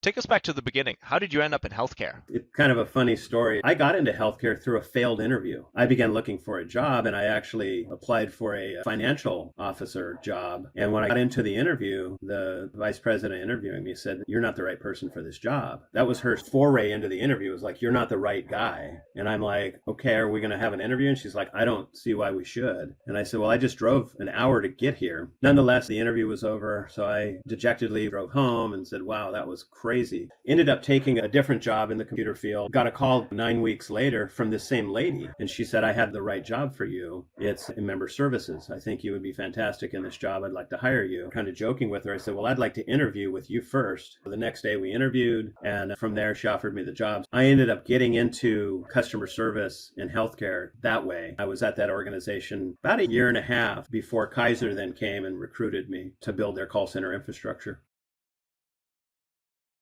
Take us back to the beginning. How did you end up in healthcare? It's kind of a funny story. I got into healthcare through a failed interview. I began looking for a job and I actually applied for a financial officer job. And when I got into the interview, the vice president interviewing me said, "You're not the right person for this job." That was her foray into the interview. It was like, "You're not the right guy." And I'm like, "Okay, are we going to have an interview?" And she's like, "I don't see why we should." And I said, "Well, I just drove an hour to get here." Nonetheless, the interview was over. So I dejectedly drove home and said, "Wow, that was crazy." Ended up taking a different job in the computer field. Got a call 9 weeks later from this same lady. And she said, "I have the right job for you. It's in member services. I think you would be fantastic in this job. I'd like to hire you." Kind of joking with her, I said, "Well, I'd like to interview with you first." The next day we interviewed. And from there, she offered me the job. I ended up getting into customer service in healthcare that way. I was at that organization about a year and a half before Kaiser then came and recruited me to build their call center infrastructure.